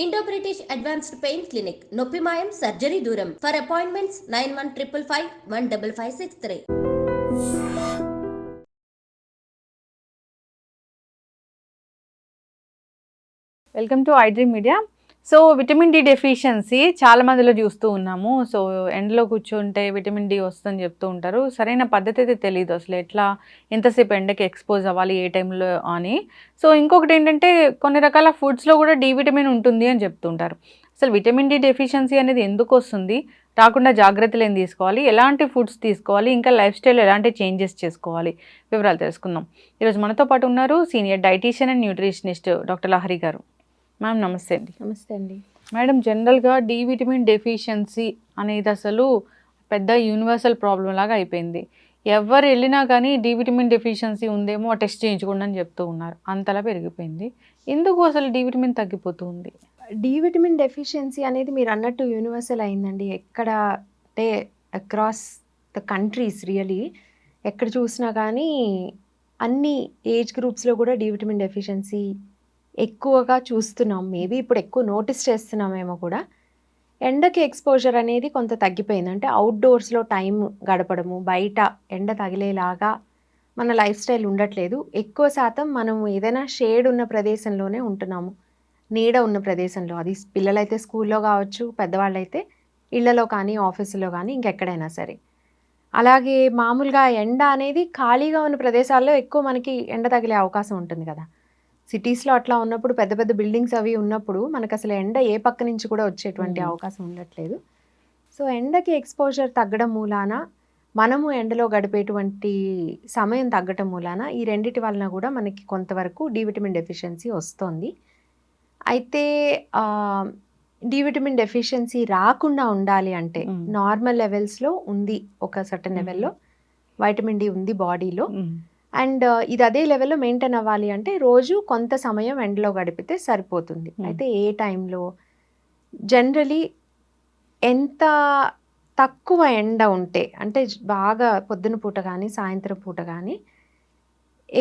Indo British advanced pain clinic నొప్పి మాయం surgery దూరం for appointments 9155515563. Welcome to iDream media. So vitamin D deficiency చాలా మందిలో చూస్తూ ఉన్నాము. సో ఎండలో కూర్చుంటే విటమిన్ డి వస్తుందని చెప్తూ ఉంటారు. సరైన పద్ధతి అయితే తెలియదు అసలు ఎట్లా ఎంతసేపు ఎండకి ఎక్స్పోజ్ అవ్వాలి ఏ టైంలో అని. సో ఇంకొకటి ఏంటంటే కొన్ని రకాల ఫుడ్స్లో కూడా డి విటమిన్ ఉంటుంది అని చెప్తుంటారు. అసలు విటమిన్ డి డెఫిషియన్సీ అనేది ఎందుకు వస్తుంది, రాకుండా జాగ్రత్తలు ఏం తీసుకోవాలి, ఎలాంటి ఫుడ్స్ తీసుకోవాలి, ఇంకా లైఫ్ స్టైల్ ఎలాంటి చేంజెస్ చేసుకోవాలి, వివరాలు తెలుసుకుందాం. ఈరోజు మనతో పాటు ఉన్నారు senior dietitian and nutritionist doctor Lahari గారు. మ్యామ్ నమస్తే అండి. నమస్తే అండి మేడం, జనరల్గా డి విటమిన్ డెఫిషియన్సీ అనేది అసలు పెద్ద యూనివర్సల్ ప్రాబ్లం లాగా అయిపోయింది. ఎవరు వెళ్ళినా కానీ డి విటమిన్ డెఫిషియన్సీ ఉందేమో టెస్ట్ చేయించుకోండి అని చెప్తూ ఉన్నారు. అంతలా పెరిగిపోయింది. ఎందుకు అసలు డి విటమిన్ తగ్గిపోతూ ఉంది? డి విటమిన్ డెఫిషియన్సీ అనేది మీరు అన్నట్టు యూనివర్సల్ అయిందండి. ఎక్కడ అంటే అక్రాస్ ద కంట్రీస్ రియలీ ఎక్కడ చూసినా కానీ అన్ని ఏజ్ గ్రూప్స్లో కూడా డి విటమిన్ డెఫిషియన్సీ ఎక్కువగా చూస్తున్నాం. మేబీ ఇప్పుడు ఎక్కువ నోటీస్ చేస్తున్నామేమో కూడా. ఎండకి ఎక్స్పోజర్ అనేది కొంత తగ్గిపోయింది. అంటే అవుట్డోర్స్లో టైం గడపడము, బయట ఎండ తగిలేలాగా మన లైఫ్ స్టైల్ ఉండట్లేదు. ఎక్కువ శాతం మనం ఏదైనా షేడ్ ఉన్న ప్రదేశంలోనే ఉంటున్నాము, నీడ ఉన్న ప్రదేశంలో. అది పిల్లలైతే స్కూల్లో కావచ్చు, పెద్దవాళ్ళైతే ఇళ్లలో కానీ ఆఫీసులో కానీ ఇంకెక్కడైనా సరే. అలాగే మామూలుగా ఎండ అనేది ఖాళీగా ఉన్న ప్రదేశాల్లో ఎక్కువ మనకి ఎండ తగిలే అవకాశం ఉంటుంది కదా. సిటీస్లో అట్లా ఉన్నప్పుడు పెద్ద పెద్ద బిల్డింగ్స్ అవి ఉన్నప్పుడు మనకు అసలు ఎండ ఏ పక్క నుంచి కూడా వచ్చేటువంటి అవకాశం ఉండట్లేదు. సో ఎండకి ఎక్స్పోజర్ తగ్గడం మూలాన, మనము ఎండలో గడిపేటువంటి సమయం తగ్గటం మూలాన ఈ రెండిటి వలన కూడా మనకి కొంతవరకు డి విటమిన్ డెఫిషియన్సీ వస్తుంది. అయితే డి విటమిన్ డెఫిషియన్సీ రాకుండా ఉండాలి అంటే నార్మల్ లెవెల్స్లో ఉంది, ఒక సర్టన్ లెవెల్లో వైటమిన్ డి ఉంది బాడీలో. అండ్ ఇది అదే లెవెల్లో మెయింటైన్ అవ్వాలి అంటే రోజు కొంత సమయం ఎండలో గడిపితే సరిపోతుంది. అయితే ఏ టైంలో జనరలీ ఎంత తక్కువ ఎండ ఉంటే, అంటే బాగా పొద్దున పూట కానీ సాయంత్రం పూట కానీ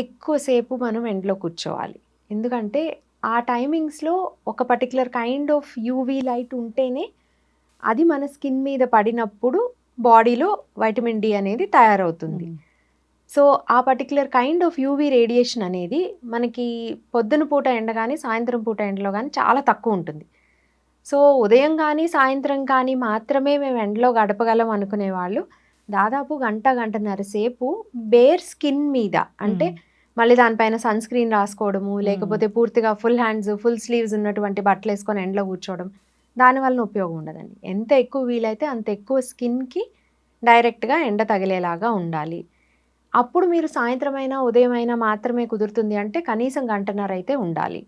ఎక్కువసేపు మనం ఎండలో కూర్చోవాలి. ఎందుకంటే ఆ టైమింగ్స్లో ఒక particular kind of UV light ఉంటేనే అది మన స్కిన్ మీద పడినప్పుడు బాడీలో వైటమిన్ డి అనేది తయారవుతుంది. సో ఆ particular kind of UV radiation అనేది మనకి పొద్దున పూట ఎండ కానీ సాయంత్రం పూట ఎండలో కానీ చాలా తక్కువ ఉంటుంది. సో ఉదయం కానీ సాయంత్రం కానీ మాత్రమే మేము ఎండలో గడపగలం అనుకునే వాళ్ళు దాదాపు గంటన్నర సేపు బేర్ స్కిన్ మీద, అంటే మళ్ళీ దానిపైన సన్ స్క్రీన్ రాసుకోవడము, లేకపోతే పూర్తిగా ఫుల్ హ్యాండ్స్ ఫుల్ స్లీవ్స్ ఉన్నటువంటి బట్టలు వేసుకొని ఎండలో కూర్చోవడం, దానివల్ల ఉపయోగం ఉండదండి. ఎంత ఎక్కువ వీలైతే అంత ఎక్కువ స్కిన్కి డైరెక్ట్గా ఎండ తగిలేలాగా ఉండాలి. అప్పుడు మీరు సాయంత్రమైనా ఉదయమైనా మాత్రమే కుదురుతుంది అంటే కనీసం గంటన్నర అయితే ఉండాలి.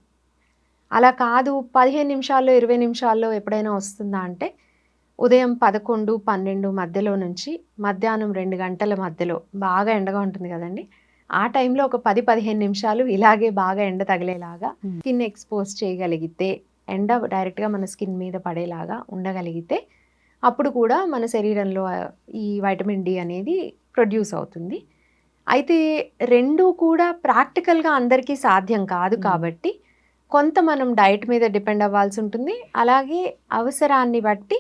అలా కాదు 15 నిమిషాల్లో 20 నిమిషాల్లో ఎప్పుడైనా వస్తుందా అంటే ఉదయం 11, 12 మధ్యలో నుంచి మధ్యాహ్నం 2 గంటల మధ్యలో బాగా ఎండగా ఉంటుంది కదండి, ఆ టైంలో ఒక 10-15 నిమిషాలు ఇలాగే బాగా ఎండ తగిలేలాగా స్కిన్ ఎక్స్పోజ్ చేయగలిగితే, ఎండ డైరెక్ట్గా మన స్కిన్ మీద పడేలాగా ఉండగలిగితే అప్పుడు కూడా మన శరీరంలో ఈ వైటమిన్ డి అనేది ప్రొడ్యూస్ అవుతుంది. అయితే రెండూ కూడా ప్రాక్టికల్గా అందరికీ సాధ్యం కాదు కాబట్టి కొంత మనం డైట్ మీద డిపెండ్ అవ్వాల్సి ఉంటుంది. అలాగే అవసరాన్ని బట్టి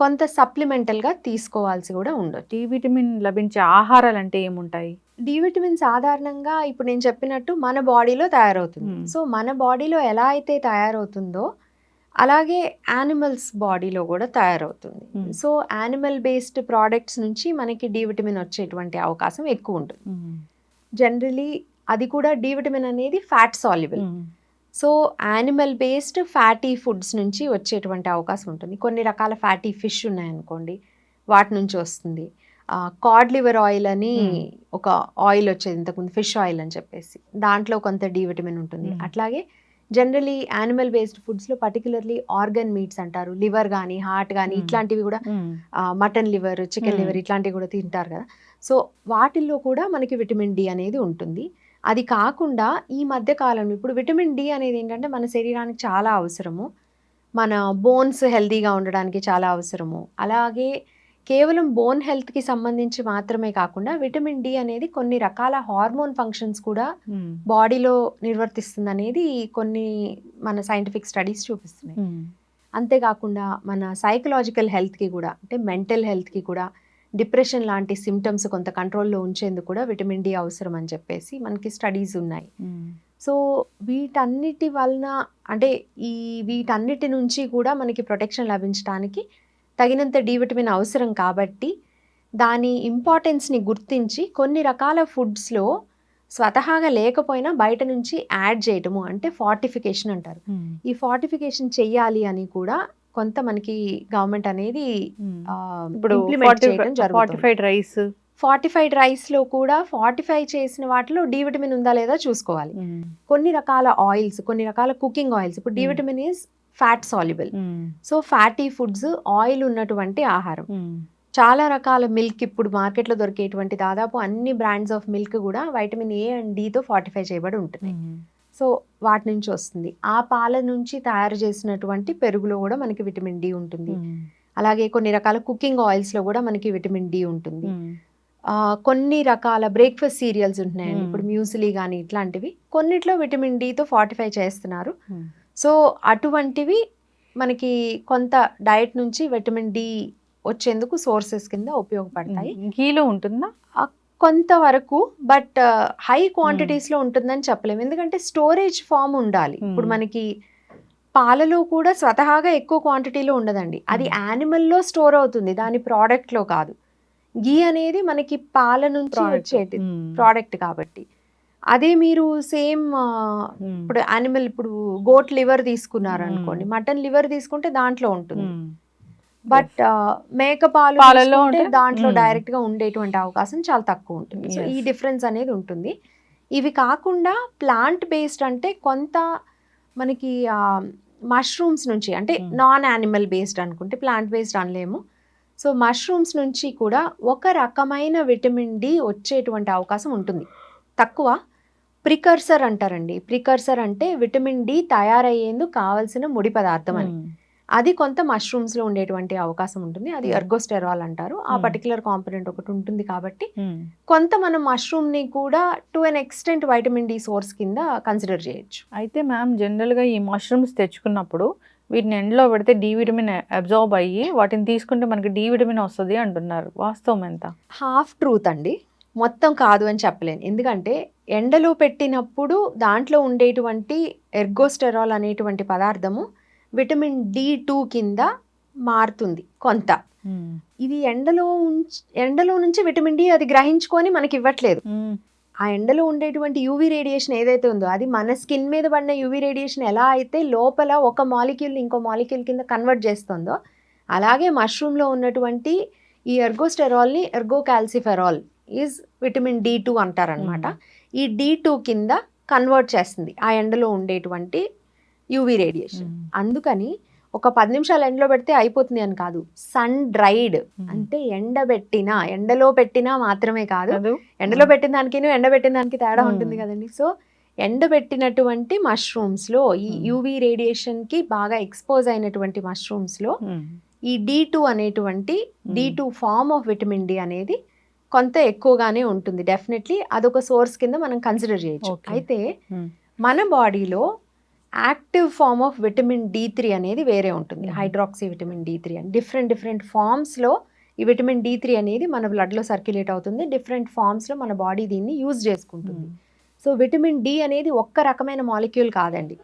కొంత సప్లిమెంటల్గా తీసుకోవాల్సి కూడా ఉండొచ్చు. డి విటమిన్ లభించే ఆహారాలు అంటే ఏముంటాయి? డి విటమిన్ సాధారణంగా ఇప్పుడు నేను చెప్పినట్టు మన బాడీలో తయారవుతుంది. సో మన బాడీలో ఎలా అయితే తయారవుతుందో అలాగే యానిమల్స్ బాడీలో కూడా తయారవుతుంది. సో యానిమల్ బేస్డ్ ప్రోడక్ట్స్ నుంచి మనకి డి విటమిన్ వచ్చేటువంటి అవకాశం ఎక్కువ ఉంటుంది. జనరలీ అది కూడా డి విటమిన్ అనేది fat soluble. So animal based fatty foods నుంచి వచ్చేటువంటి అవకాశం ఉంటుంది. కొన్ని రకాల ఫ్యాటీ ఫిష్ ఉన్నాయనుకోండి, వాటి నుంచి వస్తుంది. కాడ్ లివర్ ఆయిల్ అని ఒక ఆయిల్ వచ్చేది ఇంతకుముందు, ఫిష్ ఆయిల్ అని చెప్పేసి, దాంట్లో కొంత డి విటమిన్ ఉంటుంది. అట్లాగే జనరలీ యానిమల్ బేస్డ్ ఫుడ్స్లో పర్టికులర్లీ ఆర్గన్ మీట్స్ అంటారు, లివర్ కానీ హార్ట్ కానీ ఇట్లాంటివి కూడా, మటన్ లివర్, చికెన్ లివర్ ఇట్లాంటివి కూడా తింటారు కదా. సో వాటిల్లో కూడా మనకి విటమిన్ డి అనేది ఉంటుంది. అది కాకుండా ఈ మధ్య కాలంలో ఇప్పుడు విటమిన్ డి అనేది ఏంటంటే మన శరీరానికి చాలా అవసరము, మన బోన్స్ హెల్తీగా ఉండడానికి చాలా అవసరము. అలాగే కేవలం బోన్ హెల్త్కి సంబంధించి మాత్రమే కాకుండా విటమిన్ డి అనేది కొన్ని రకాల హార్మోన్ ఫంక్షన్స్ కూడా బాడీలో నిర్వర్తిస్తుంది అనేది కొన్ని మన సైంటిఫిక్ స్టడీస్ చూపిస్తున్నాయి. అంతేకాకుండా మన సైకలాజికల్ హెల్త్కి కూడా, అంటే మెంటల్ హెల్త్కి కూడా, డిప్రెషన్ లాంటి సిమ్టమ్స్ కొంత కంట్రోల్లో ఉంచేందుకు కూడా విటమిన్ డి అవసరం అని చెప్పేసి మనకి స్టడీస్ ఉన్నాయి. సో వీటన్నిటి వలన, అంటే వీటన్నిటి నుంచి కూడా మనకి ప్రొటెక్షన్ లభించడానికి తగినంత డి విటమిన్ అవసరం కాబట్టి దాని ఇంపార్టెన్స్ని గుర్తించి కొన్ని రకాల ఫుడ్స్లో స్వతహాగా లేకపోయినా బయట నుంచి యాడ్ చేయటము, అంటే ఫార్టిఫికేషన్ అంటారు. ఈ ఫార్టిఫికేషన్ చెయ్యాలి అని కూడా కొంత మనకి గవర్నమెంట్ అనేది ఇప్పుడు ఇంప్లిమెంట్ చేయడం జరుగుతుంది. ఫార్టిఫైడ్ రైస్లో కూడా ఫార్టిఫై చేసిన వాటిలో డి విటమిన్ ఉందా లేదా చూసుకోవాలి. కొన్ని రకాల ఆయిల్స్, కొన్ని రకాల కుకింగ్ ఆయిల్స్, ఇప్పుడు D vitamin is fat soluble. So fatty foods, oil ఉన్నటువంటి ఆహారం, చాలా రకాల మిల్క్, ఇప్పుడు మార్కెట్లో దొరికేటువంటి దాదాపు అన్ని బ్రాండ్స్ ఆఫ్ మిల్క్ కూడా వైటమిన్ ఏ అండ్ డితో ఫార్టిఫై చేయబడి ఉంటుంది. సో వాటి నుంచి వస్తుంది. ఆ పాల నుంచి తయారు చేసినటువంటి పెరుగులో కూడా మనకి విటమిన్ డి ఉంటుంది. అలాగే కొన్ని రకాల కుకింగ్ ఆయిల్స్లో కూడా మనకి విటమిన్ డి ఉంటుంది. కొన్ని రకాల బ్రేక్ఫాస్ట్ సీరియల్స్ ఉంటున్నాయండి, ఇప్పుడు మ్యూసిలీ కానీ ఇట్లాంటివి, కొన్నిట్లో విటమిన్ డితో ఫార్టిఫై చేస్తున్నారు. సో అటువంటివి మనకి కొంత డయట్ నుంచి విటమిన్ డి వచ్చేందుకు సోర్సెస్ కింద ఉపయోగపడతాయి. ఘీలో ఉంటుందా కొంతవరకు, బట్ హై క్వాంటిటీస్లో ఉంటుందని చెప్పలేము, ఎందుకంటే స్టోరేజ్ ఫామ్ ఉండాలి. ఇప్పుడు మనకి పాలలో కూడా స్వతహాగా ఎక్కువ క్వాంటిటీలో ఉండదండి, అది యానిమల్లో స్టోర్ అవుతుంది, దాని ప్రోడక్ట్లో కాదు. ఘీ అనేది మనకి పాల నుంచి వచ్చేది ప్రోడక్ట్ కాబట్టి. అదే మీరు సేమ్ ఇప్పుడు యానిమల్, ఇప్పుడు గోట్ లివర్ తీసుకున్నారు అనుకోండి, మటన్ లివర్ తీసుకుంటే దాంట్లో ఉంటుంది, బట్ మేక పాలలో దాంట్లో డైరెక్ట్ గా ఉండేటువంటి అవకాశం చాలా తక్కువ ఉంటుంది. సో ఈ డిఫరెన్స్ అనేది ఉంటుంది. ఇవి కాకుండా ప్లాంట్ బేస్డ్ అంటే కొంత మనకి మష్రూమ్స్ నుంచి, అంటే నాన్ యానిమల్ బేస్డ్ అనుకుంటే, ప్లాంట్ బేస్డ్ అనలేము. సో మష్రూమ్స్ నుంచి కూడా ఒక రకమైన విటమిన్ డి వచ్చేటువంటి అవకాశం ఉంటుంది, తక్కువ. ప్రికర్సర్ అంటారండి. ప్రికర్సర్ అంటే విటమిన్ డి తయారయ్యేందుకు కావాల్సిన ముడి పదార్థం అని. అది కొంత మష్రూమ్స్లో ఉండేటువంటి అవకాశం ఉంటుంది, అది ఎర్గోస్టెరాల్ అంటారు. ఆ పర్టికులర్ కాంపోనెంట్ ఒకటి ఉంటుంది కాబట్టి కొంత మనం మష్రూమ్ని కూడా to an extent vitamin D source కింద కన్సిడర్ చేయొచ్చు. అయితే మ్యామ్, జనరల్గా ఈ మష్రూమ్స్ తెచ్చుకున్నప్పుడు వీటిని ఎండలో పెడితే డి విటమిన్ అబ్జార్బ్ అయ్యి వాటిని తీసుకుంటే మనకి డి విటమిన్ వస్తుంది అంటున్నారు, వాస్తవం ఎంత? హాఫ్ ట్రూత్ అండి, మొత్తం కాదు అని చెప్పలేను. ఎందుకంటే ఎండలో పెట్టినప్పుడు దాంట్లో ఉండేటువంటి ఎర్గోస్టెరాల్ అనేటువంటి పదార్థము విటమిన్ D2 కింద మారుతుంది కొంత. ఇది ఎండలో నుంచి విటమిన్ డి అది గ్రహించుకొని మనకి ఇవ్వట్లేదు. ఆ ఎండలో ఉండేటువంటి యూవీ రేడియేషన్ ఏదైతే ఉందో అది మన స్కిన్ మీద పడిన యూవీ రేడియేషన్ ఎలా అయితే లోపల ఒక మాలిక్యూల్ ఇంకో మాలిక్యూల్ కింద కన్వర్ట్ చేస్తుందో, అలాగే మష్రూమ్లో ఉన్నటువంటి ఈ ఎర్గోస్టెరాల్ని ఎర్గోకాల్సిఫెరాల్ ఈజ్ విటమిన్ D2 అంటారనమాట. ఈ D2 కింద కన్వర్ట్ చేస్తుంది ఆ ఎండలో ఉండేటువంటి యూవీ రేడియేషన్. అందుకని ఒక 10 నిమిషాలు ఎండలో పెడితే అయిపోతుంది అని కాదు, సన్ డ్రైడ్ అంటే ఎండలో పెట్టినా మాత్రమే కాదు, ఎండలో పెట్టిన దానికి ఎండబెట్టిన దానికి తేడా ఉంటుంది కదండి. సో ఎండబెట్టినటువంటి మష్రూమ్స్లో ఈ యూవీ రేడియేషన్కి బాగా ఎక్స్పోజ్ అయినటువంటి మష్రూమ్స్లో ఈ D2 అనేటువంటి D2 form of vitamin D అనేది కొంత ఎక్కువగానే ఉంటుంది. డెఫినెట్లీ అదొక సోర్స్ కింద మనం కన్సిడర్ చేయొచ్చు. అయితే మన బాడీలో active form of vitamin D3 అనేది వేరే ఉంటుంది, హైడ్రాక్సీ విటమిన్ D3 అని. డిఫరెంట్ ఫార్మ్స్లో ఈ విటమిన్ D3 అనేది మన బ్లడ్లో సర్క్యులేట్ అవుతుంది, డిఫరెంట్ ఫార్మ్స్లో మన బాడీ దీన్ని యూజ్ చేసుకుంటుంది. సో విటమిన్ డి అనేది ఒక్క రకమైన మాలిక్యూల్ కాదండి.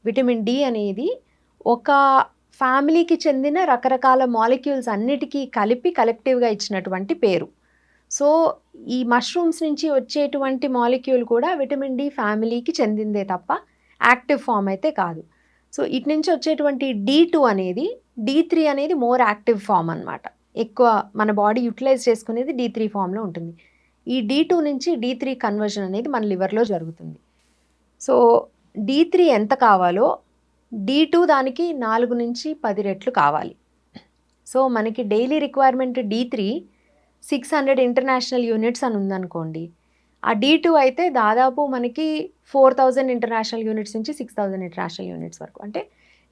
విటమిన్ డి అనేది ఒక ఫ్యామిలీకి చెందిన రకరకాల మాలిక్యూల్స్ అన్నిటికీ కలిపి కలెక్టివ్గా ఇచ్చినటువంటి పేరు. సో ఈ మష్రూమ్స్ నుంచి వచ్చేటువంటి మాలిక్యూల్ కూడా విటమిన్ డి ఫ్యామిలీకి చెందిందే తప్ప యాక్టివ్ ఫామ్ అయితే కాదు. సో ఇటు నుంచి వచ్చేటువంటి D2 అనేది, D3 అనేది మోర్ యాక్టివ్ ఫామ్ అనమాట. ఎక్కువ మన బాడీ యూటిలైజ్ చేసుకునేది D3 ఫామ్లో ఉంటుంది. ఈ D2 నుంచి D3 కన్వర్షన్ అనేది మన లివర్లో జరుగుతుంది. సో D3 ఎంత కావాలో D2 దానికి 4 నుంచి 10 రెట్లు కావాలి. సో మనకి daily requirement D3 600 international units అని ఉందనుకోండి, ఆ D2 అయితే దాదాపు మనకి 4000 ఇంటర్నేషనల్ యూనిట్స్ నుంచి 6000 ఇంటర్నేషనల్ యూనిట్స్ వరకు, అంటే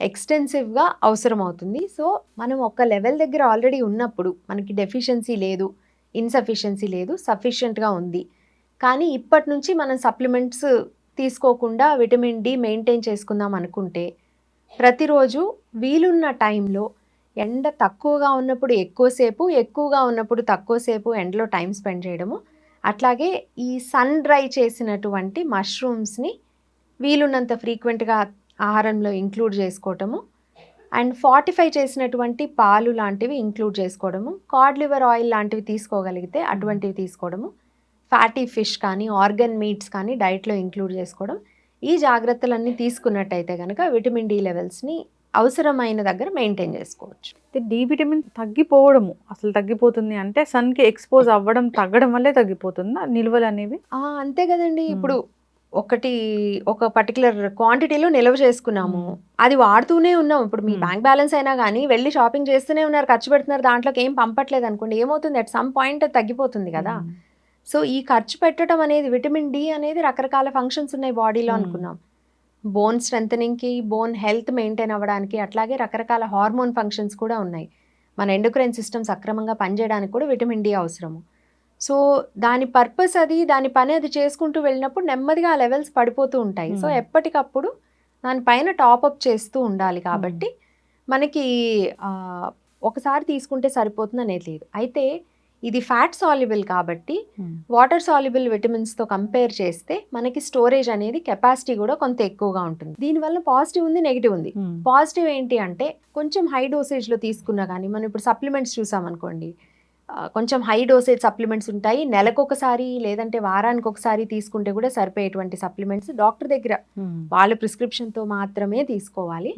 ఎక్స్టెన్సివ్గా అవసరం అవుతుంది. సో మనం ఒక లెవెల్ దగ్గర ఆల్రెడీ ఉన్నప్పుడు మనకి డెఫిషియన్సీ లేదు, ఇన్సఫిషియన్సీ లేదు, సఫిషియెంట్గా ఉంది. కానీ ఇప్పటి నుంచి మనం సప్లిమెంట్స్ తీసుకోకుండా విటమిన్ డి మెయింటైన్ చేసుకుందాం అనుకుంటే ప్రతిరోజు వీలున్న టైంలో ఎండ తక్కువగా ఉన్నప్పుడు ఎక్కువసేపు, ఎక్కువగా ఉన్నప్పుడు తక్కువసేపు ఎండలో టైం స్పెండ్ చేయడము, అట్లాగే ఈ సన్ డ్రై చేసినటువంటి మష్రూమ్స్ని వీలున్నంత ఫ్రీక్వెంట్గా ఆహారంలో ఇంక్లూడ్ చేసుకోవటము, అండ్ ఫార్టిఫై చేసినటువంటి పాలు లాంటివి ఇంక్లూడ్ చేసుకోవడము, కాడ్ లివర్ ఆయిల్ లాంటివి తీసుకోగలిగితే అటువంటివి తీసుకోవడము, ఫ్యాటీ ఫిష్ కానీ ఆర్గన్ మీట్స్ కానీ డైట్లో ఇంక్లూడ్ చేసుకోవడం, ఈ జాగ్రత్తలన్నీ తీసుకున్నట్టయితే కనుక విటమిన్ డి లెవెల్స్ని అవసరమైన దగ్గర మెయింటైన్ చేసుకోవచ్చు. డి విటమిన్ తగ్గిపోవడము అసలు తగ్గిపోతుంది అంటే సన్కి ఎక్స్పోజ్ అవ్వడం తగ్గడం వల్లే తగ్గిపోతుందా నిల్వలు అనేవి? అంతే కదండి. ఇప్పుడు ఒక పర్టికులర్ క్వాంటిటీలో నిల్వ చేసుకున్నాము, అది వాడుతూనే ఉన్నాం. ఇప్పుడు మీ బ్యాంక్ బ్యాలెన్స్ అయినా కానీ వెళ్ళి షాపింగ్ చేస్తూనే ఉన్నారు, ఖర్చు పెడుతున్నారు, దాంట్లోకి ఏం పంపట్లేదు అనుకోండి, ఏమవుతుంది? అట్ సమ్ పాయింట్ తగ్గిపోతుంది కదా. సో ఈ ఖర్చు పెట్టడం అనేది, విటమిన్ డి అనేది రకరకాల ఫంక్షన్స్ ఉన్నాయి బాడీలో అనుకున్నాం. బోన్ స్ట్రెంథనింగ్కి, బోన్ హెల్త్ మెయింటైన్ అవ్వడానికి, అట్లాగే రకరకాల హార్మోన్ ఫంక్షన్స్ కూడా ఉన్నాయి. మన ఎండోక్రైన్ సిస్టమ్ సక్రమంగా పనిచేయడానికి కూడా విటమిన్ డి అవసరము. సో దాని పర్పస్ అది, దాని పని అది చేసుకుంటూ వెళ్ళినప్పుడు నెమ్మదిగా ఆ లెవెల్స్ పడిపోతూ ఉంటాయి. సో ఎప్పటికప్పుడు దానిపైన టాపప్ చేస్తూ ఉండాలి. కాబట్టి మనకి ఒకసారి తీసుకుంటే సరిపోతుంది అనేది లేదు. అయితే ఇది ఫ్యాట్ సాల్యుబుల్ కాబట్టి వాటర్ సాల్యుబుల్ విటమిన్స్తో కంపేర్ చేస్తే మనకి స్టోరేజ్ అనేది కెపాసిటీ కూడా కొంత ఎక్కువగా ఉంటుంది. దీనివల్ల పాజిటివ్ ఉంది, నెగిటివ్ ఉంది. పాజిటివ్ ఏంటి అంటే కొంచెం హై డోసేజ్లో తీసుకున్నా కానీ, మనం ఇప్పుడు సప్లిమెంట్స్ చూసామనుకోండి, కొంచెం హై డోసేజ్ సప్లిమెంట్స్ ఉంటాయి, నెలకొకసారి లేదంటే వారానికి ఒకసారి తీసుకుంటే కూడా సరిపోయేటువంటి సప్లిమెంట్స్, డాక్టర్ దగ్గర వాళ్ళ ప్రిస్క్రిప్షన్తో మాత్రమే తీసుకోవాలి.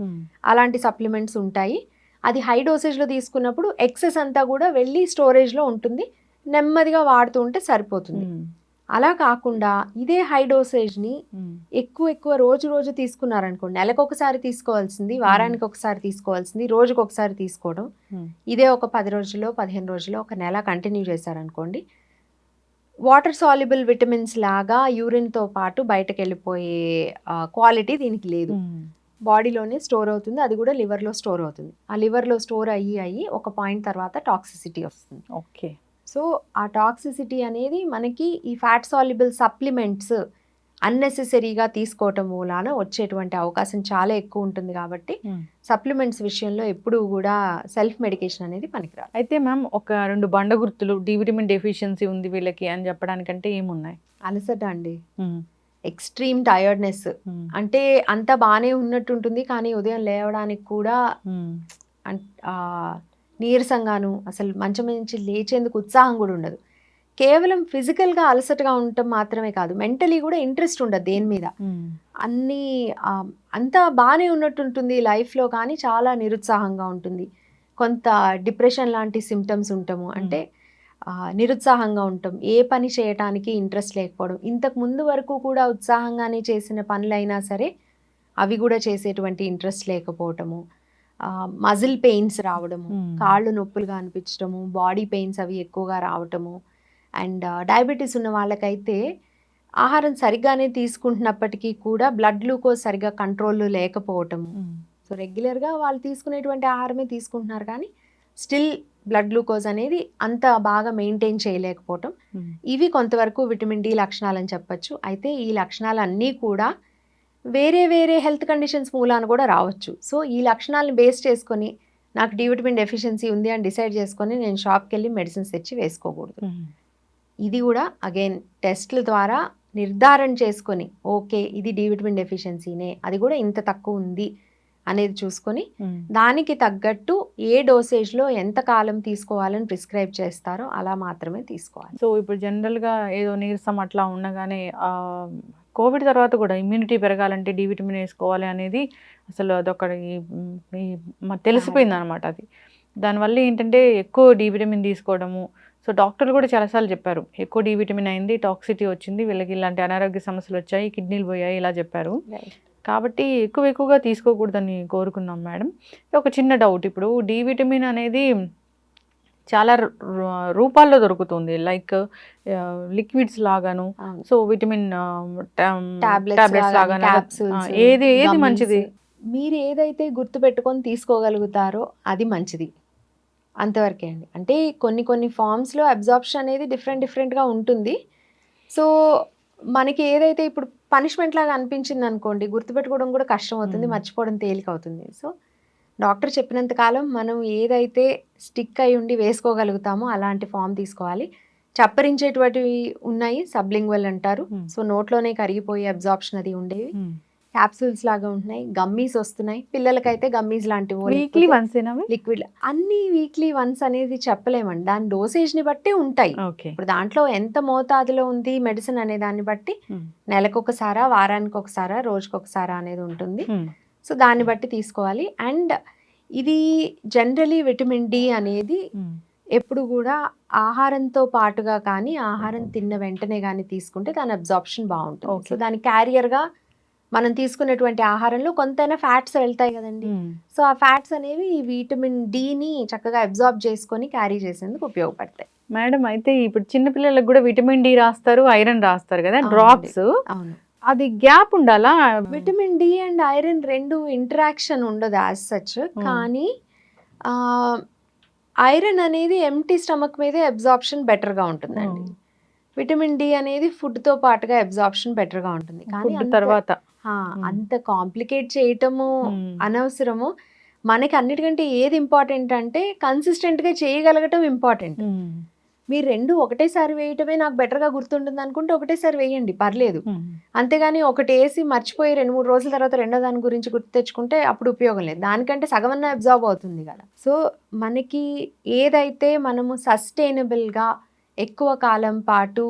అలాంటి సప్లిమెంట్స్ ఉంటాయి. అది హై డోసేజ్లో తీసుకున్నప్పుడు ఎక్సెస్ అంతా కూడా వెళ్ళి స్టోరేజ్లో ఉంటుంది, నెమ్మదిగా వాడుతూ ఉంటే సరిపోతుంది. అలా కాకుండా ఇదే హై డోసేజ్ని ఎక్కువ రోజు తీసుకున్నారనుకోండి, నెలకు ఒకసారి తీసుకోవాల్సింది వారానికి ఒకసారి తీసుకోవాల్సింది రోజుకు ఒకసారి తీసుకోవడం, ఇదే ఒక 10 రోజుల్లో 15 రోజుల్లో ఒక నెల కంటిన్యూ చేశారనుకోండి, వాటర్ సాల్యుబుల్ విటమిన్స్ లాగా యూరిన్తో పాటు బయటకు వెళ్ళిపోయే క్వాలిటీ దీనికి లేదు. బాడీలోనే స్టోర్ అవుతుంది, అది కూడా లివర్లో స్టోర్ అవుతుంది. ఆ లివర్లో స్టోర్ అయ్యి ఒక పాయింట్ తర్వాత టాక్సిసిటీ వస్తుంది. ఓకే. సో ఆ టాక్సిసిటీ అనేది మనకి ఈ ఫ్యాట్ సాల్యుబుల్ సప్లిమెంట్స్ అన్నెసెసరీగా తీసుకోవటం మూలాన వచ్చేటువంటి అవకాశం చాలా ఎక్కువ ఉంటుంది. కాబట్టి సప్లిమెంట్స్ విషయంలో ఎప్పుడూ కూడా సెల్ఫ్ మెడికేషన్ అనేది పనికిరాదు. అయితే మ్యామ్ ఒక 2 బండ గుర్తులు డి విటమిన్ డెఫిషియన్సీ ఉంది వీళ్ళకి అని చెప్పడానికంటే ఏమున్నాయి? అలసట అండి, ఎక్స్ట్రీమ్ టైర్డ్నెస్. అంటే అంత బాగానే ఉన్నట్టుంటుంది కానీ ఉదయం లేవడానికి కూడా నీరసంగాను, అసలు మంచం నుంచి లేచేందుకు ఉత్సాహం కూడా ఉండదు. కేవలం ఫిజికల్గా అలసటగా ఉండటం మాత్రమే కాదు, మెంటలీ కూడా ఇంట్రెస్ట్ ఉండదు దేని మీద. అంతా బాగానే ఉన్నట్టుంటుంది లైఫ్లో, కానీ చాలా నిరుత్సాహంగా ఉంటుంది. కొంత డిప్రెషన్ లాంటి సిమ్టమ్స్ ఉంటాము, అంటే నిరుత్సాహంగా ఉంటాం, ఏ పని చేయటానికి ఇంట్రెస్ట్ లేకపోవడం, ఇంతకు ముందు వరకు కూడా ఉత్సాహంగానే చేసిన పనులైనా సరే అవి కూడా చేసేటువంటి ఇంట్రెస్ట్ లేకపోవటము, మజిల్ పెయిన్స్ రావడము, కాళ్ళు నొప్పులుగా అనిపించడము, బాడీ పెయిన్స్ అవి ఎక్కువగా రావటము, అండ్ డయాబెటీస్ ఉన్న వాళ్ళకైతే ఆహారం సరిగ్గానే తీసుకుంటున్నప్పటికీ కూడా బ్లడ్ గ్లూకోజ్ సరిగ్గా కంట్రోల్లో లేకపోవటము. సో రెగ్యులర్గా వాళ్ళు తీసుకునేటువంటి ఆహారమే తీసుకుంటున్నారు కానీ స్టిల్ బ్లడ్ గ్లూకోజ్ అనేది అంత బాగా మెయింటైన్ చేయలేకపోవటం, ఇవి కొంతవరకు విటమిన్ డి లక్షణాలు అని చెప్పచ్చు. అయితే ఈ లక్షణాలన్నీ కూడా వేరే హెల్త్ కండిషన్స్ మూలాన కూడా రావచ్చు. సో ఈ లక్షణాలను బేస్ చేసుకొని నాకు డి విటమిన్ డెఫిషియన్సీ ఉంది అని డిసైడ్ చేసుకొని నేను షాప్కి వెళ్ళి మెడిసిన్స్ తెచ్చి వేసుకోకూడదు. ఇది కూడా అగైన్ టెస్ట్ల ద్వారా నిర్ధారణ చేసుకొని, ఓకే ఇది డి విటమిన్ డెఫిషియన్సీనే, అది కూడా ఇంత తక్కువ ఉంది అనేది చూసుకొని దానికి తగ్గట్టు ఏ డోసేజ్లో ఎంత కాలం తీసుకోవాలని ప్రిస్క్రైబ్ చేస్తారో అలా మాత్రమే తీసుకోవాలి. సో ఇప్పుడు జనరల్గా ఏదో నీరసం అట్లా ఉండగానే కోవిడ్ తర్వాత కూడా ఇమ్యూనిటీ పెరగాలంటే డి విటమిన్ వేసుకోవాలి అనేది అసలు అదొకటి తెలిసిపోయింది అనమాట. అది దానివల్ల ఏంటంటే ఎక్కువ డి విటమిన్ తీసుకోవడము. సో డాక్టర్లు కూడా చాలాసార్లు చెప్పారు, ఎక్కువ డి విటమిన్ అయింది, టాక్సిటీ వచ్చింది, వీళ్ళకి ఇలాంటి అనారోగ్య సమస్యలు వచ్చాయి, కిడ్నీలు పోయాయి, ఇలా చెప్పారు. కాబట్టి ఎక్కువగా తీసుకోకూడదని కోరుకున్నాం మేడం. ఒక చిన్న డౌట్, ఇప్పుడు డి విటమిన్ అనేది చాలా రూపాల్లో దొరుకుతుంది, లైక్ లిక్విడ్స్ లాగాను, సో విటమిన్ టాబ్లెట్స్ లాగాను, ఏది మంచిది? మీరు ఏదైతే గుర్తుపెట్టుకొని తీసుకోగలుగుతారో అది మంచిది. అంతవరకే అండి. అంటే కొన్ని ఫార్మ్స్‌లో అబ్జార్ప్షన్ అనేది డిఫరెంట్‌గా ఉంటుంది. సో, మనకి ఏదైతే ఇప్పుడు పనిష్మెంట్ లాగా అనిపించిందనుకోండి, గుర్తుపెట్టుకోవడం కూడా కష్టమవుతుంది. మర్చిపోవడం తేలికవుతుంది. సో, డాక్టర్ చెప్పినంత కాలం మనం ఏదైతే స్టిక్ అయ్యి ఉండి వేసుకోగలుగుతామో అలాంటి ఫార్మ్ తీసుకోవాలి. చప్పరించేటువంటివి ఉన్నాయి, సబ్లింగ్వల్ అంటారు. సో, నోట్లోనే కరిగిపోయే అబ్జార్ప్షన్ అది ఉండేవి. క్యాప్సూల్స్ లాగా ఉంటున్నాయి, గమ్మీస్ వస్తున్నాయి. పిల్లలకైతే గమ్మీస్ లాంటివో వీక్లీ వన్స్ ఏనవి? లిక్విడ్ అన్ని వీక్లీ వన్స్ అనేది చెప్పలేమండి. దాని డోసేజ్‌ని బట్టి ఉంటాయి. ఓకే. ఇప్పుడు దాంట్లో ఎంత మోతాదులో ఉంది మెడిసిన్ అనే దాన్ని బట్టి నెలకొకసారా, వారానికి ఒకసారా, రోజుకొకసారా అనేది ఉంటుంది. సో, దాన్ని బట్టి తీసుకోవాలి. అండ్ ఇది జనరలీ విటమిన్ డి అనేది ఎప్పుడు కూడా ఆహారంతో పాటుగా కానీ, ఆహారం తిన్న వెంటనే కానీ తీసుకుంటే దాని అబ్జార్ప్షన్ బాగుంటుంది. సో, దాని క్యారియర్‌గా మనం తీసుకునేటువంటి ఆహారంలో కొంతైనా ఫ్యాట్స్ వెళ్తాయి కదండి. సో, ఆ ఫ్యాట్స్ అనేవి ఈ విటమిన్ డిని చక్కగా అబ్జార్బ్ చేసుకొని క్యారీ చేసేందుకు ఉపయోగపడతాయి. మేడం, అయితే ఇప్పుడు చిన్న పిల్లలకు కూడా విటమిన్ డి రాస్తారు, ఐరన్ రాస్తారు కదా, డ్రాప్స్. అవును. అది గ్యాప్ ఉండాలా? విటమిన్ డి అండ్ ఐరన్ రెండు ఇంటరాక్షన్ ఉండదు యాజ్ సచ్. కానీ ఐరన్ అనేది ఎంప్టీ స్టమక్ మీదే అబ్జార్ప్షన్ బెటర్గా ఉంటుందండి. విటమిన్ డి అనేది ఫుడ్తో పాటుగా అబ్జార్ప్షన్ బెటర్గా ఉంటుంది. కానీ తర్వాత అంత కాంప్లికేట్ చేయటము అనవసరము. మనకి అన్నిటికంటే ఏది ఇంపార్టెంట్ అంటే కన్సిస్టెంట్గా చేయగలగటం ఇంపార్టెంట్. మీరు రెండు ఒకటేసారి వేయటమే నాకు బెటర్గా గుర్తుంటుంది అనుకుంటే ఒకటేసారి వేయండి, పర్లేదు. అంతేగాని ఒకటి వేసి మర్చిపోయి 2-3 రోజుల తర్వాత రెండో దాని గురించి గుర్తు తెచ్చుకుంటే అప్పుడు ఉపయోగం లేదు. దానికంటే సగమన్నా అబ్జార్బ్ అవుతుంది కదా. సో, మనకి ఏదైతే మనము సస్టైనబుల్గా ఎక్కువ కాలం పాటు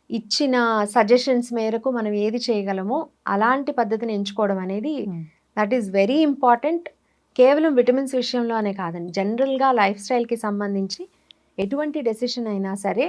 ఇచ్చిన సజెషన్స్ మేరకు మనం ఏది చేయగలమో అలాంటి పద్ధతిని ఎంచుకోవడం అనేది దట్ ఈస్ వెరీ ఇంపార్టెంట్. కేవలం విటమిన్స్ విషయంలో అనే కాదండి, జనరల్గా లైఫ్ స్టైల్కి సంబంధించి ఎటువంటి డెసిషన్ అయినా సరే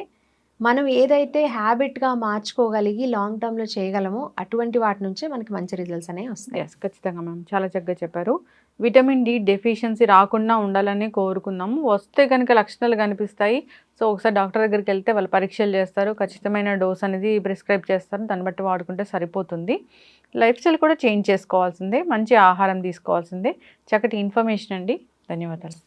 మనం ఏదైతే హ్యాబిట్గా మార్చుకోగలిగి లాంగ్ టర్మ్లో చేయగలమో అటువంటి వాటి నుంచే మనకి మంచి రిజల్ట్స్ అనేవి వస్తాయి. ఖచ్చితంగా మ్యామ్, చాలా చక్కగా చెప్పారు. విటమిన్ డి డెఫిషియన్సీ రాకుండా ఉండాలని కోరుకుందాము. వస్తే కనుక లక్షణాలు కనిపిస్తాయి. సో, ఒకసారి డాక్టర్ దగ్గరికి వెళ్తే వాళ్ళు పరీక్షలు చేస్తారు, ఖచ్చితమైన డోస్ అనేది ప్రిస్క్రైబ్ చేస్తారు, దాన్ని బట్టి వాడుకుంటే సరిపోతుంది. లైఫ్ స్టైల్ కూడా చేంజ్ చేసుకోవాల్సిందే, మంచి ఆహారం తీసుకోవాల్సిందే. చక్కటి ఇన్ఫర్మేషన్ అండి, ధన్యవాదాలు.